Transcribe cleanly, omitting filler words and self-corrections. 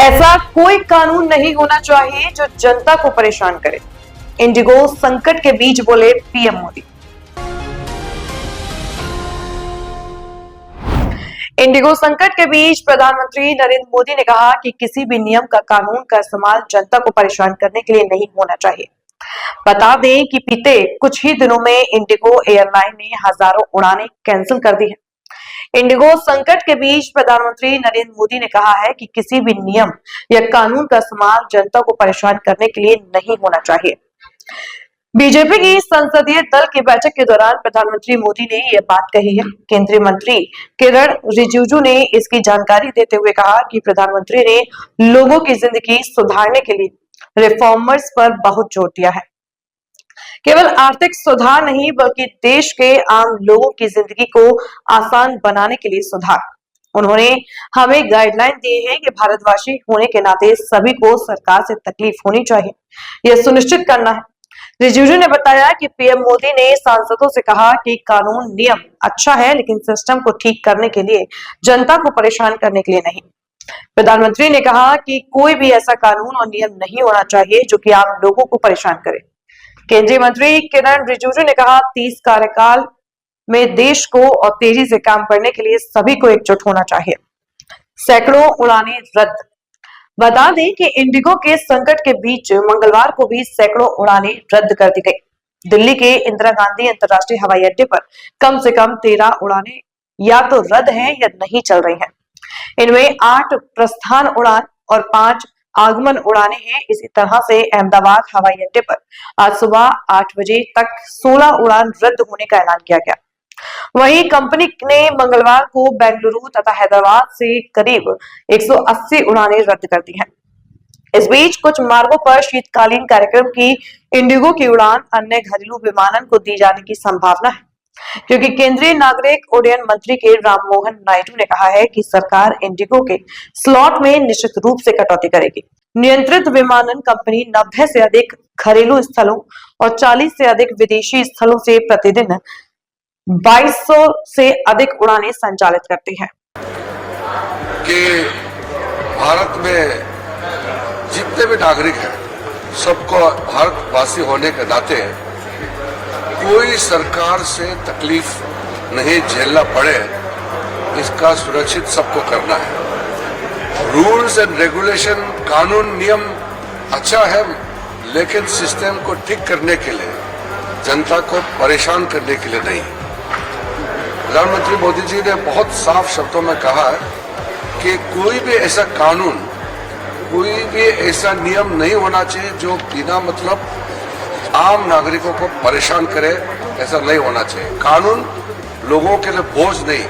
ऐसा कोई कानून नहीं होना चाहिए जो जनता को परेशान करे। इंडिगो संकट के बीच बोले पीएम मोदी। इंडिगो संकट के बीच प्रधानमंत्री नरेंद्र मोदी ने कहा कि किसी भी नियम का कानून का इस्तेमाल जनता को परेशान करने के लिए नहीं होना चाहिए। बता दें कि बीते कुछ ही दिनों में इंडिगो एयरलाइन ने हजारों उड़ानें कैंसिल कर दी है। इंडिगो संकट के बीच प्रधानमंत्री नरेंद्र मोदी ने कहा है कि किसी भी नियम या कानून का इस्तेमाल जनता को परेशान करने के लिए नहीं होना चाहिए। बीजेपी की संसदीय दल की बैठक के दौरान प्रधानमंत्री मोदी ने यह बात कही है। केंद्रीय मंत्री किरण रिजिजू ने इसकी जानकारी देते हुए कहा कि प्रधानमंत्री ने लोगों की जिंदगी सुधारने के लिए रिफॉर्मर्स पर बहुत जोर दिया है। केवल आर्थिक सुधार नहीं बल्कि देश के आम लोगों की जिंदगी को आसान बनाने के लिए सुधार। उन्होंने हमें गाइडलाइन दी है कि भारतवासी होने के नाते सभी को सरकार से तकलीफ होनी चाहिए, यह सुनिश्चित करना है। रिजिजू ने बताया कि पीएम मोदी ने सांसदों से कहा कि कानून नियम अच्छा है, लेकिन सिस्टम को ठीक करने के लिए, जनता को परेशान करने के लिए नहीं। प्रधानमंत्री ने कहा कि कोई भी ऐसा कानून और नियम नहीं होना चाहिए जो कि आम लोगों को परेशान करे। केंद्रीय मंत्री किरण रिजिजू ने कहा 30 कार्यकाल में देश को और तेजी से काम करने के लिए सभी को एकजुट होना चाहिए। सैकड़ों उड़ानें रद्द। बता दें कि इंडिगो के संकट के बीच मंगलवार को भी सैकड़ों उड़ानें रद्द कर दी गई। दिल्ली के इंदिरा गांधी अंतर्राष्ट्रीय हवाई अड्डे पर कम से कम 13 उड़ानें या तो रद्द हैं या नहीं चल रही हैं। इनमें 8 प्रस्थान उड़ान और 5 आगमन उड़ानें हैं। इसी तरह से अहमदाबाद हवाई अड्डे पर आज सुबह 8 बजे तक 16 उड़ान रद्द होने का ऐलान किया गया। वहीं कंपनी ने मंगलवार को बेंगलुरु तथा हैदराबाद से करीब 180 उड़ानें रद्द कर दी हैं। इस बीच कुछ मार्गों पर शीतकालीन कार्यक्रम की इंडिगो की उड़ान अन्य घरेलू विमानन को दी जाने की संभावना है, क्योंकि केंद्रीय नागरिक उड्डयन मंत्री के राममोहन नायडू ने कहा है कि सरकार इंडिगो के स्लॉट में निश्चित रूप से कटौती करेगी। नियंत्रित विमानन कंपनी 90 से अधिक घरेलू स्थलों और 40 से अधिक विदेशी स्थलों से प्रतिदिन 2200 से अधिक उड़ानें संचालित करती हैं। कि भारत में जितने भी नागरिक हैं, सबको भारतवासी होने के नाते कोई सरकार से तकलीफ नहीं झेलना पड़े, इसका सुरक्षित सबको करना है। रूल्स एंड रेगुलेशन, कानून नियम अच्छा है, लेकिन सिस्टम को ठीक करने के लिए, जनता को परेशान करने के लिए नहीं। प्रधानमंत्री मोदी जी ने बहुत साफ शब्दों में कहा है कि कोई भी ऐसा कानून, कोई भी ऐसा नियम नहीं होना चाहिए जो बिना मतलब आम नागरिकों को परेशान करे। ऐसा नहीं होना चाहिए। कानून लोगों के लिए बोझ नहीं,